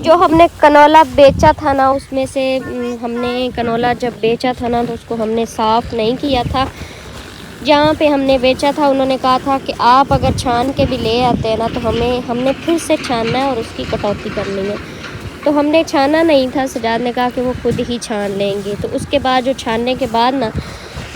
जो हमने कनोला बेचा था ना, उसमें से हमने कनोला जब बेचा था ना तो उसको हमने साफ़ नहीं किया था। जहाँ पे हमने बेचा था उन्होंने कहा था कि आप अगर छान के भी ले आते हैं ना तो हमने फिर से छानना है और उसकी कटौती करनी है। तो हमने छाना नहीं था, सजाद ने कहा कि वो खुद ही छान लेंगे। तो उसके बाद जो छानने के बाद ना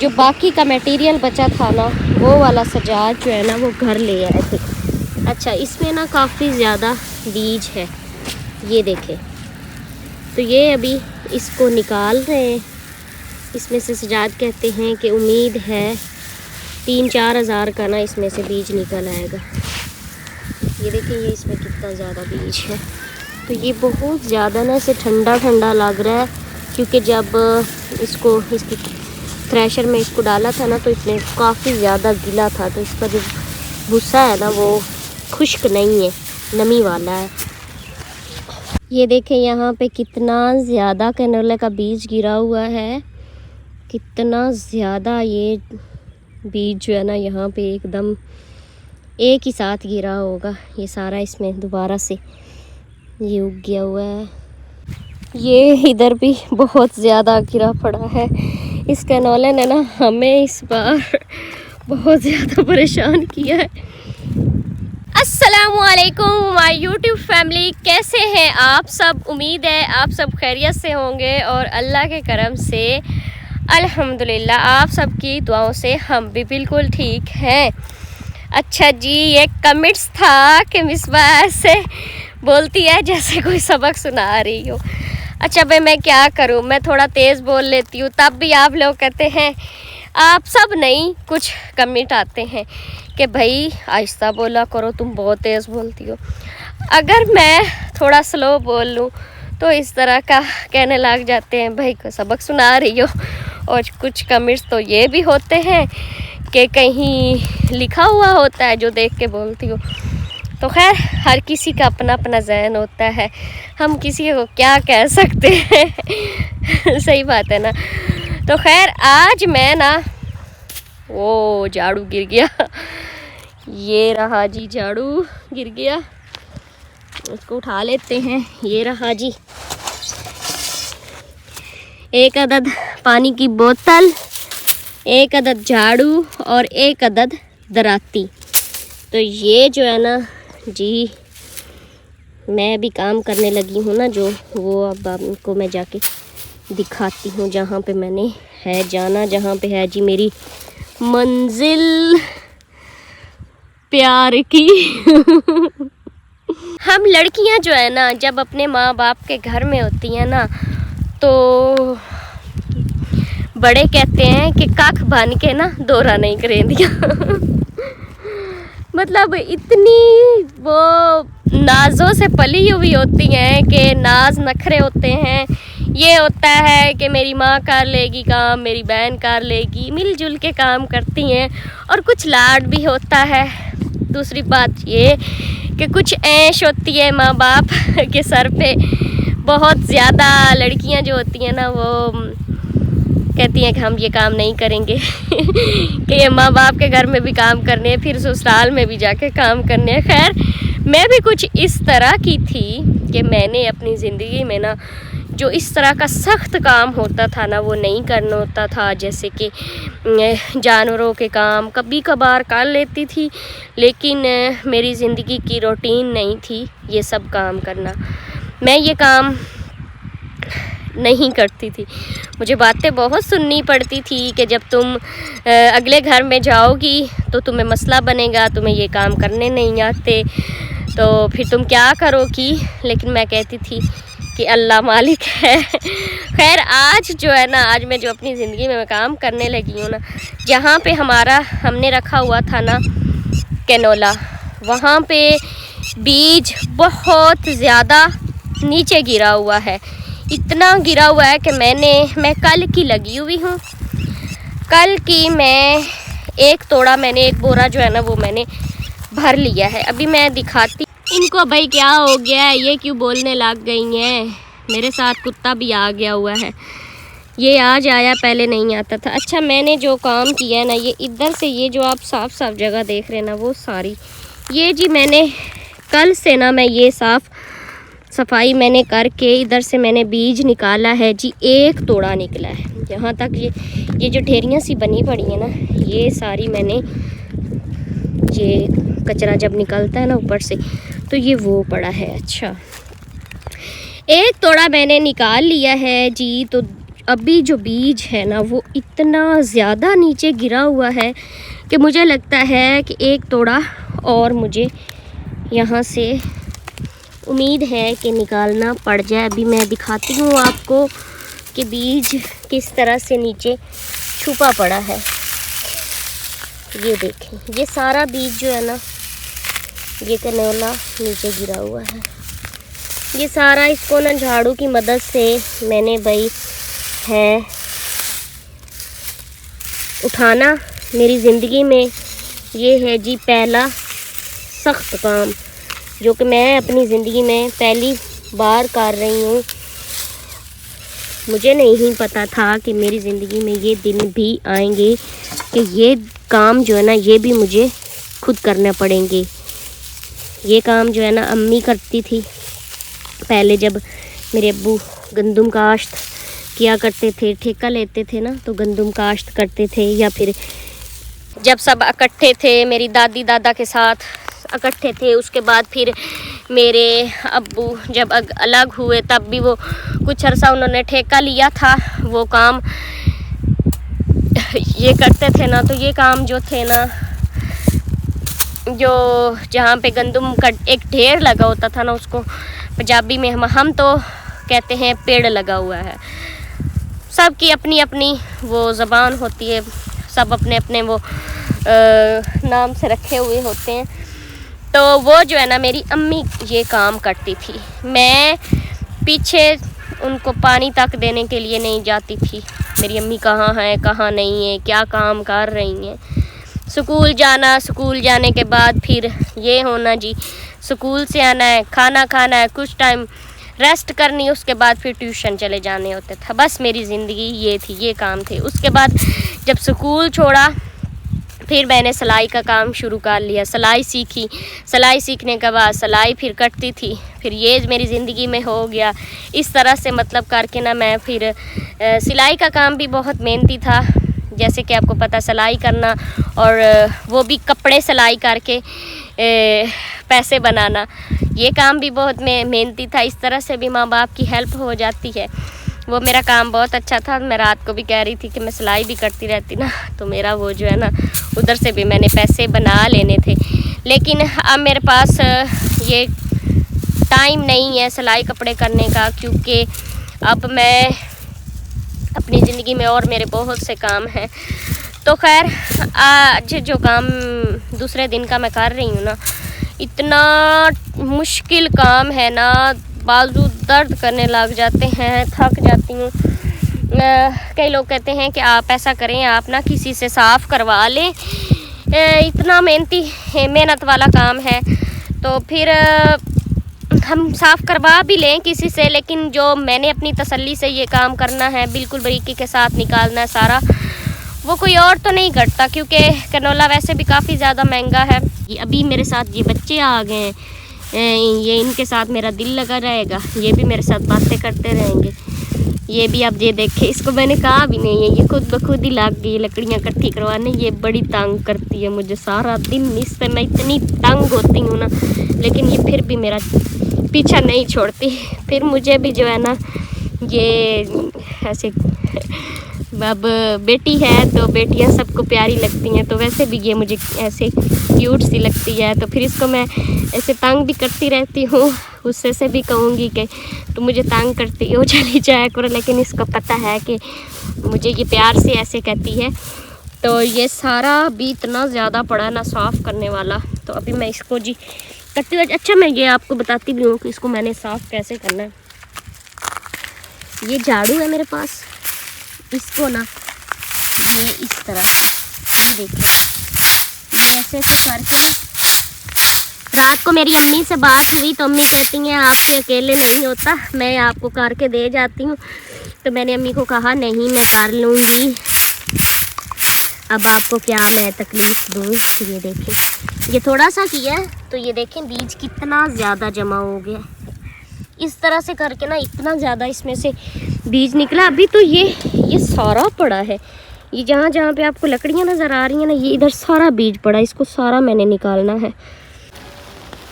जो बाकी का मटेरियल बचा था ना, वो वाला सजाद जो है ना वो घर ले आए थे। अच्छा, इसमें ना काफ़ी ज़्यादा बीज है, ये देखें। तो ये अभी इसको निकाल रहे हैं। इसमें से सजाद कहते हैं कि उम्मीद है 3-4 हज़ार का ना इसमें से बीज निकल आएगा। ये देखिए, ये इसमें कितना ज़्यादा बीज है। तो ये बहुत ज़्यादा ना इसे ठंडा ठंडा लग रहा है, क्योंकि जब इसकी थ्रेशर में इसको डाला था ना तो इसमें काफ़ी ज़्यादा गीला था। तो इसका जो भूसा है ना वो खुश्क नहीं है, नमी वाला है। ये देखें यहाँ पे कितना ज़्यादा कैनोला का बीज गिरा हुआ है, कितना ज़्यादा ये बीज जो है ना यहाँ पे एकदम एक ही साथ गिरा होगा। ये सारा इसमें दोबारा से ये उग गया हुआ है। ये इधर भी बहुत ज़्यादा गिरा पड़ा है। इस कैनोले ने ना हमें इस बार बहुत ज़्यादा परेशान किया है। अस्सलामुअलैकुम माय यूट्यूब फैमिली, कैसे हैं आप सब? उम्मीद है आप सब खैरियत से होंगे और अल्लाह के करम से अल्हम्दुलिल्लाह आप सबकी दुआओं से हम भी बिल्कुल ठीक हैं। अच्छा जी, ये कमेंट्स था कि मिसबा ऐसे बोलती है जैसे कोई सबक सुना रही हो। अच्छा भाई, मैं क्या करूं, मैं थोड़ा तेज़ बोल लेती हूँ, तब भी आप लोग कहते हैं, आप सब नहीं, कुछ कमेंट आते हैं कि भाई आहिस्ता बोला करो, तुम बहुत तेज़ बोलती हो। अगर मैं थोड़ा स्लो बोल लूँ तो इस तरह का कहने लग जाते हैं भाई को सबक सुना रही हो। और कुछ कमेंट्स तो ये भी होते हैं कि कहीं लिखा हुआ होता है जो देख के बोलती हो। तो खैर, हर किसी का अपना अपना ज़हन होता है, हम किसी को क्या कह सकते हैं। सही बात है ना। तो खैर, आज मैं ना वो झाड़ू गिर गया, ये रहा जी, झाड़ू गिर गया, उसको उठा लेते हैं। ये रहा जी, एक अदद पानी की बोतल, एक अदद झाड़ू और एक अदद दराती। तो ये जो है ना जी, मैं भी काम करने लगी हूँ ना जो, वो अब आपको मैं जाके दिखाती हूँ जहाँ पे मैंने है जाना, जहाँ पे है जी मेरी मंजिल प्यार की। हम लड़कियाँ जो है ना, जब अपने माँ बाप के घर में होती हैं ना तो बड़े कहते हैं कि कख बन के ना दोरा नहीं करेंदियाँ। मतलब इतनी वो नाजों से पली हुई होती हैं कि नाज नखरे होते हैं। ये होता है कि मेरी माँ कर लेगी काम, मेरी बहन कर लेगी, मिलजुल के काम करती हैं और कुछ लाड भी होता है। दूसरी बात ये कि कुछ ऐश होती है माँ बाप के सर पे। बहुत ज़्यादा लड़कियाँ जो होती हैं ना वो कहती हैं कि हम ये काम नहीं करेंगे कि ये माँ बाप के घर में भी काम करने हैं, फिर ससुराल में भी जाके काम करने हैं। खैर, मैं भी कुछ इस तरह की थी कि मैंने अपनी ज़िंदगी में ना जो इस तरह का सख्त काम होता था ना वो नहीं करना होता था। जैसे कि जानवरों के काम कभी कभार कर लेती थी, लेकिन मेरी ज़िंदगी की रूटीन नहीं थी ये सब काम करना। मैं ये काम नहीं करती थी। मुझे बातें बहुत सुननी पड़ती थी कि जब तुम अगले घर में जाओगी तो तुम्हें मसला बनेगा, तुम्हें ये काम करने नहीं आते, तो फिर तुम क्या करोगी। लेकिन मैं कहती थी कि अल्लाह मालिक है। खैर, आज जो है ना, आज मैं जो अपनी ज़िंदगी में मैं काम करने लगी हूँ ना, जहाँ पे हमने रखा हुआ था ना कैनोला, वहाँ पे बीज बहुत ज़्यादा नीचे गिरा हुआ है। इतना गिरा हुआ है कि मैं कल की लगी हुई हूँ। कल की मैं एक बोरा जो है ना वो मैंने भर लिया है। अभी मैं दिखाती इनको। भाई क्या हो गया है, ये क्यों बोलने लग गई हैं? मेरे साथ कुत्ता भी आ गया हुआ है, ये आज आया, पहले नहीं आता था। अच्छा, मैंने जो काम किया है ना, ये इधर से ये जो आप साफ साफ जगह देख रहे हैं ना वो सारी, ये जी मैंने कल से ना मैं ये साफ़ सफाई मैंने करके इधर से मैंने बीज निकाला है जी, 1 तोड़ा निकला है। यहाँ तक ये जो ढेरियाँ सी बनी पड़ी है ना, ये सारी मैंने, ये कचरा जब निकलता है ना ऊपर से, तो ये वो पड़ा है। अच्छा, 1 तोड़ा मैंने निकाल लिया है जी। तो अभी जो बीज है ना वो इतना ज़्यादा नीचे गिरा हुआ है कि मुझे लगता है कि 1 तोड़ा और मुझे यहाँ से उम्मीद है कि निकालना पड़ जाए। अभी मैं दिखाती हूँ आपको कि बीज किस तरह से नीचे छुपा पड़ा है। ये देखें, ये सारा बीज जो है ना, ये कनोला नीचे गिरा हुआ है। ये सारा इसको ना झाड़ू की मदद से मैंने भाई है उठाना। मेरी ज़िंदगी में ये है जी पहला सख्त काम जो कि मैं अपनी ज़िंदगी में पहली बार कर रही हूँ। मुझे नहीं पता था कि मेरी ज़िंदगी में ये दिन भी आएंगे कि ये काम जो है ना ये भी मुझे खुद करना पड़ेंगे। ये काम जो है ना अम्मी करती थी पहले, जब मेरे अब्बू गंदम काश्त किया करते थे, ठेका लेते थे ना, तो गंदम काश्त करते थे, या फिर जब सब इकट्ठे थे मेरी दादी दादा के साथ इकट्ठे थे। उसके बाद फिर मेरे अब्बू जब अलग हुए तब भी वो कुछ अरसा उन्होंने ठेका लिया था, वो काम ये करते थे ना। तो ये काम जो थे ना, जो जहाँ पे गंदम का एक ढेर लगा होता था ना, उसको पंजाबी में हम तो कहते हैं पेड़ लगा हुआ है। सबकी अपनी अपनी वो ज़बान होती है, सब अपने अपने वो नाम से रखे हुए होते हैं। तो वो जो है ना मेरी अम्मी ये काम करती थी। मैं पीछे उनको पानी तक देने के लिए नहीं जाती थी। मेरी अम्मी कहाँ है कहाँ नहीं है, क्या काम कर रही हैं। स्कूल जाना, स्कूल जाने के बाद फिर ये होना जी, स्कूल से आना है, खाना खाना है, कुछ टाइम रेस्ट करनी, उसके बाद फिर ट्यूशन चले जाने होते था। बस मेरी ज़िंदगी ये थी, ये काम थे। उसके बाद जब स्कूल छोड़ा फिर मैंने सिलाई का काम शुरू कर लिया, सिलाई सीखी। सिलाई सीखने के बाद सिलाई फिर कटती थी, फिर ये मेरी ज़िंदगी में हो गया। इस तरह से मतलब करके ना मैं फिर सिलाई का काम भी बहुत मेहनती था, जैसे कि आपको पता सिलाई करना और वो भी कपड़े सिलाई करके पैसे बनाना, ये काम भी बहुत मेहनती था। इस तरह से भी माँ बाप की हेल्प हो जाती है। वो मेरा काम बहुत अच्छा था। मैं रात को भी कह रही थी कि मैं सिलाई भी करती रहती ना, तो मेरा वो जो है ना उधर से भी मैंने पैसे बना लेने थे। लेकिन अब मेरे पास ये टाइम नहीं है सिलाई कपड़े करने का, क्योंकि अब मैं अपनी ज़िंदगी में और मेरे बहुत से काम हैं। तो खैर आज जो काम दूसरे दिन का मैं कर रही हूँ ना, इतना मुश्किल काम है ना, बाजू दर्द करने लग जाते हैं, थक जाती हूँ। कई लोग कहते हैं कि आप ऐसा करें, आप ना किसी से साफ़ करवा लें, इतना मेहनत वाला काम है। तो फिर हम साफ़ करवा भी लें किसी से, लेकिन जो मैंने अपनी तसल्ली से ये काम करना है, बिल्कुल बारीकी के साथ निकालना है सारा, वो कोई और तो नहीं करता, क्योंकि कनोला वैसे भी काफ़ी ज़्यादा महंगा है। ये अभी मेरे साथ ये बच्चे आ गए हैं, ये इनके साथ मेरा दिल लगा रहेगा, ये भी मेरे साथ बातें करते रहेंगे। ये भी आप ये देखें, इसको मैंने कहा भी नहीं है, ये खुद ब खुद ही लग गई लकड़ियाँ इकट्ठी करवाने। ये बड़ी तंग करती है मुझे सारा दिन, इससे मैं इतनी तंग होती हूँ ना, लेकिन ये फिर भी मेरा पीछा नहीं छोड़ती। फिर मुझे भी जो है ना ये ऐसे, अब बेटी है तो बेटियां सबको प्यारी लगती हैं, तो वैसे भी ये मुझे ऐसे क्यूट सी लगती है। तो फिर इसको मैं ऐसे तंग भी करती रहती हूँ, उससे से भी कहूँगी कि तो मुझे तंग करती हो चली जाया करो, लेकिन इसको पता है कि मुझे ये प्यार से ऐसे कहती है। तो ये सारा भी इतना ज़्यादा पड़ा ना साफ़ करने वाला, तो अभी मैं इसको जी करती हूँ। अच्छा, मैं ये आपको बताती भी हूँ कि इसको मैंने साफ़ कैसे करना है। ये झाड़ू है मेरे पास, इसको ना ये इस तरह, ये देखिए, ये ऐसे ऐसे करके ना, रात को मेरी अम्मी से बात हुई तो अम्मी कहती हैं आपसे अकेले नहीं होता, मैं आपको करके दे जाती हूँ। तो मैंने अम्मी को कहा नहीं, मैं कर लूँगी, अब आपको क्या मैं तकलीफ़ दूँ। ये देखें, ये थोड़ा सा किया है तो ये देखें बीज कितना ज़्यादा जमा हो गया। इस तरह से करके ना इतना ज़्यादा इसमें से बीज निकला। अभी तो ये सारा पड़ा है, ये जहाँ जहाँ पे आपको लकड़ियाँ नज़र आ रही हैं ना, ये इधर सारा बीज पड़ा, इसको सारा मैंने निकालना है।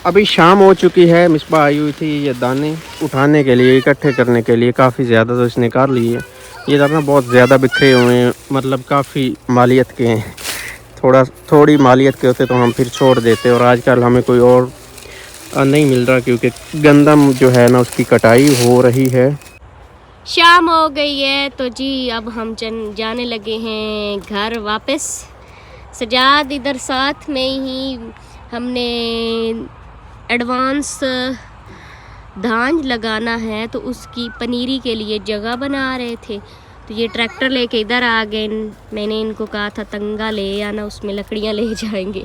अभी शाम हो चुकी है, मिसबा आई हुई थी ये दाने उठाने के लिए, इकट्ठे करने के लिए। काफ़ी ज़्यादा तो इसने निकाल लिए। ये दाना बहुत ज़्यादा बिखरे हुए हैं, मतलब काफ़ी मालियत के हैं। थोड़ी मालियत के होते तो हम फिर छोड़ देते, और आजकल हमें कोई और नहीं मिल रहा, क्योंकि गंदम जो है ना उसकी कटाई हो रही है। शाम हो गई है तो जी अब हम जाने लगे हैं घर वापस। सजाद इधर साथ में ही हमने एडवांस धान लगाना है, तो उसकी पनीरी के लिए जगह बना रहे थे। तो ये ट्रैक्टर लेके इधर आ गए। मैंने इनको कहा था तंगा ले आना, उसमें लकड़ियाँ ले जाएंगे,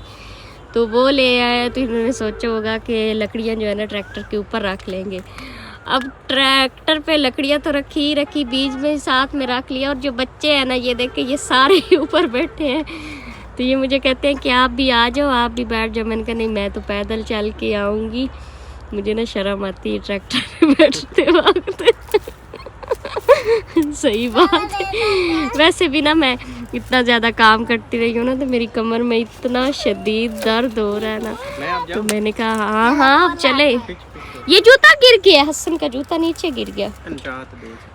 तो वो ले आए। तो इन्होंने सोचा होगा कि लकड़ियाँ जो है ना ट्रैक्टर के ऊपर रख लेंगे। अब ट्रैक्टर पे लकड़ियाँ तो रखी ही रखी, बीज में साथ में रख लिया। और जो बच्चे हैं ना, ये देख के ये सारे ऊपर बैठे हैं। तो ये मुझे कहते हैं कि आप भी आ जाओ, आप भी बैठ जाओ। मैंने कहा नहीं, मैं तो पैदल चल के आऊँगी, मुझे ना शर्म आती है ट्रैक्टर पे बैठते वक्त। सही बात है। वैसे भी ना मैं इतना ज़्यादा काम करती रही हूँ ना, तो मेरी कमर में इतना शदीद दर्द हो रहा है ना, तो मैंने कहा हाँ अब चले। ये जूता गिर गया, हसन का जूता नीचे गिर गया,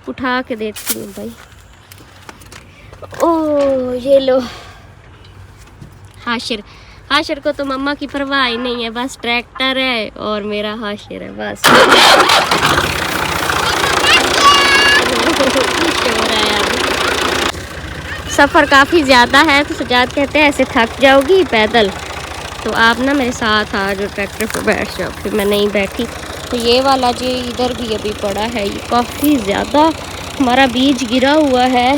उठा के देती हूँ भाई। ओ ये लो, हाशिर को तो मम्मा की परवाह ही नहीं है, बस ट्रैक्टर है और मेरा हाशिर है बस। सफ़र काफ़ी ज़्यादा है, तो सजाद कहते हैं ऐसे थक जाओगी पैदल, तो आप ना मेरे साथ आ जाओ, ट्रैक्टर पर बैठ जाओ। फिर मैं नहीं बैठी। तो ये वाला जी इधर भी अभी पड़ा है, ये काफ़ी ज़्यादा हमारा बीज गिरा हुआ है।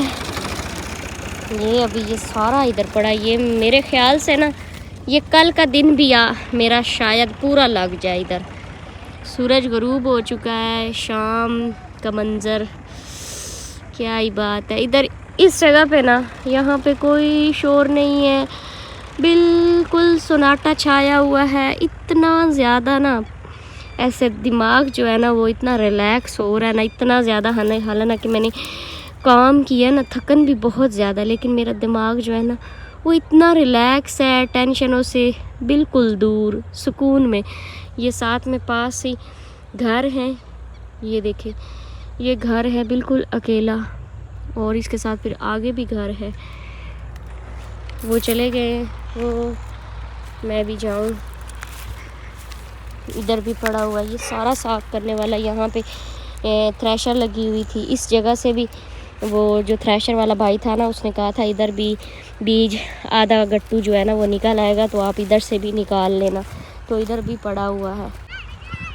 ये अभी ये सारा इधर पड़ा। ये मेरे ख्याल से ना ये कल का दिन भी मेरा शायद पूरा लग जाए। इधर सूरज गरूब हो चुका है, शाम का मंज़र क्या ही बात है। इधर इस जगह पे ना, यहाँ पे कोई शोर नहीं है, बिल्कुल सन्नाटा छाया हुआ है। इतना ज़्यादा ना ऐसे दिमाग जो है ना वो इतना रिलैक्स हो रहा है ना, इतना ज़्यादा हालांकि मैंने काम किया ना, थकन भी बहुत ज़्यादा, लेकिन मेरा दिमाग जो है ना वो इतना रिलैक्स है, टेंशनों से बिल्कुल दूर, सुकून में। ये साथ में पास ही घर है, ये देखिए ये घर है बिल्कुल अकेला, और इसके साथ फिर आगे भी घर है। वो चले गए, वो मैं भी जाऊं। इधर भी पड़ा हुआ, ये सारा साफ़ करने वाला। यहाँ पे थ्रेशर लगी हुई थी, इस जगह से भी वो जो थ्रेशर वाला भाई था ना, उसने कहा था इधर भी बीज आधा गट्टू जो है ना वो निकल आएगा, तो आप इधर से भी निकाल लेना। तो इधर भी पड़ा हुआ है।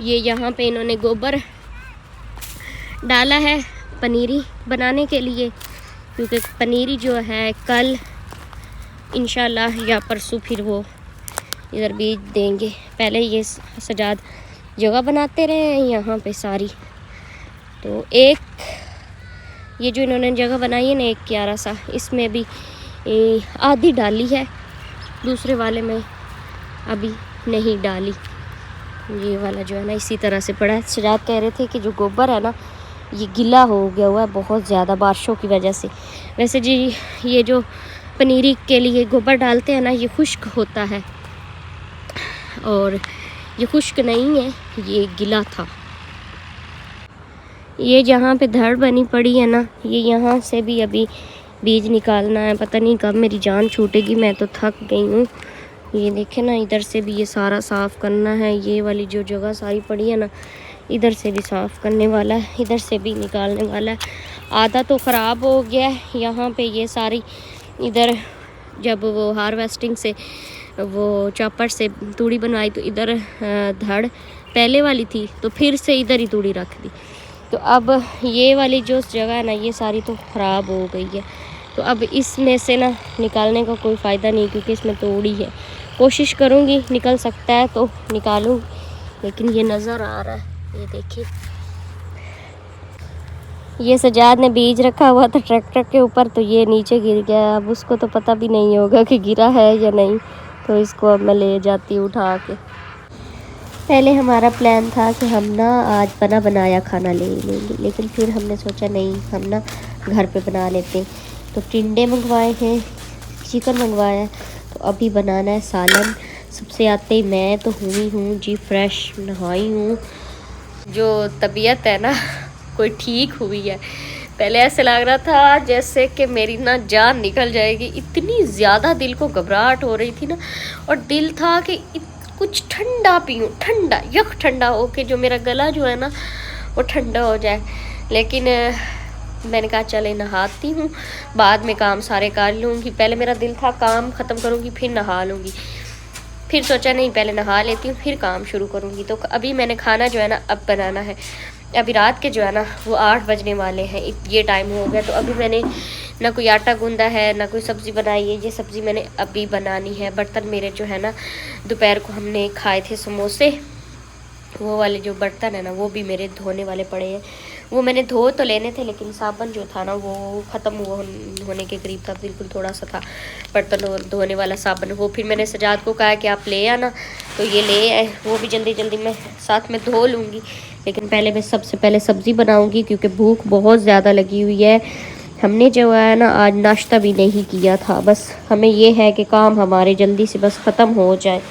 ये यहाँ पे इन्होंने गोबर डाला है पनीरी बनाने के लिए, क्योंकि पनीरी जो है कल इंशाल्लाह या परसों फिर वो इधर बीज देंगे। पहले ये सजाद जगह बनाते रहे हैं यहाँ पे सारी। तो एक ये जो इन्होंने जगह बनाई है ना, एक क्यारा सा, इसमें भी आधी डाली है, दूसरे वाले में अभी नहीं डाली। ये वाला जो है ना इसी तरह से पड़ा है। सजाद कह रहे थे कि जो गोबर है ना ये गीला हो गया हुआ है बहुत ज़्यादा बारिशों की वजह से। वैसे जी ये जो पनीरी के लिए गोबर डालते हैं ना, ये खुश्क होता है, और ये खुश्क नहीं है, ये गीला था। ये जहाँ पे धड़ बनी पड़ी है ना, ये यहाँ से भी अभी बीज निकालना है। पता नहीं कब मेरी जान छूटेगी, मैं तो थक गई हूँ। ये देखें ना, इधर से भी ये सारा साफ़ करना है। ये वाली जो जगह सारी पड़ी है ना, इधर से भी साफ़ करने वाला है, इधर से भी निकालने वाला है। आधा तो ख़राब हो गया है यहाँ पे। ये सारी इधर जब वो हार्वेस्टिंग से वो चॉपर से तूड़ी बनवाई, तो इधर धड़ पहले वाली थी, तो फिर से इधर ही तूड़ी रख दी। तो अब ये वाली जो जगह है ना, ये सारी तो ख़राब हो गई है। तो अब इसमें से ना निकालने का कोई फ़ायदा नहीं, क्योंकि इसमें तोड़ी है। कोशिश करूँगी, निकल सकता है तो निकालूँ, लेकिन ये नज़र आ रहा है, ये देखिए। ये सजाद ने बीज रखा हुआ था ट्रैक्टर के ऊपर, तो ये नीचे गिर गया। अब उसको तो पता भी नहीं होगा कि गिरा है या नहीं, तो इसको अब मैं ले जाती हूँ उठा के। पहले हमारा प्लान था कि हम ना आज बना बनाया खाना ले लेंगे, लेकिन फिर हमने सोचा नहीं, हम ना घर पे बना लेते। तो टिंडे मंगवाए हैं, चिकन मंगवाया है, तो अभी बनाना है सालन। सबसे आते ही मैं तो हुई हूँ जी फ्रेश, नहाई हूँ। जो तबीयत है ना कोई ठीक हुई है। पहले ऐसे लग रहा था जैसे कि मेरी ना जान निकल जाएगी, इतनी ज़्यादा दिल को घबराहट हो रही थी ना। और दिल था कि कुछ ठंडा पीऊँ, ठंडा यख ठंडा हो के जो मेरा गला जो है ना वो ठंडा हो जाए। लेकिन मैंने कहा चले नहाती हूँ, बाद में काम सारे कर लूँगी। पहले मेरा दिल था काम ख़त्म करूँगी फिर नहा लूँगी, फिर सोचा नहीं पहले नहा लेती हूँ फिर काम शुरू करूँगी। तो अभी मैंने खाना जो है ना अब बनाना है। अभी रात के जो है ना वो 8 बजने वाले हैं, ये टाइम हो गया। तो अभी मैंने ना कोई आटा गूंदा है ना कोई सब्ज़ी बनाई है, ये सब्ज़ी मैंने अभी बनानी है। बर्तन मेरे जो है ना दोपहर को हमने खाए थे समोसे, वो वाले जो बर्तन है ना वो भी मेरे धोने वाले पड़े हैं। वो मैंने धो तो लेने थे लेकिन साबुन जो था ना वो ख़त्म होने के करीब था, बिल्कुल थोड़ा सा था बर्तन धोने वाला साबुन। वो फिर मैंने सजाद को कहा कि आप ले आना, तो ये ले आए। वो भी जल्दी जल्दी मैं साथ में धो लूँगी, लेकिन पहले मैं सबसे पहले सब्ज़ी बनाऊँगी क्योंकि भूख बहुत ज़्यादा लगी हुई है। हमने जो है ना आज नाश्ता भी नहीं किया था, बस हमें ये है कि काम हमारे जल्दी से बस ख़त्म हो जाए।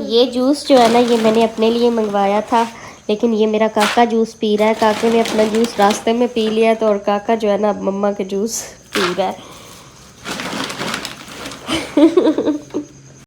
ये जूस जो है ना ये मैंने अपने लिए मंगवाया था, लेकिन ये मेरा काका जूस पी रहा है। काके ने अपना जूस रास्ते में पी लिया तो, और काका जो है ना अब मम्मा के जूस पी रहा है।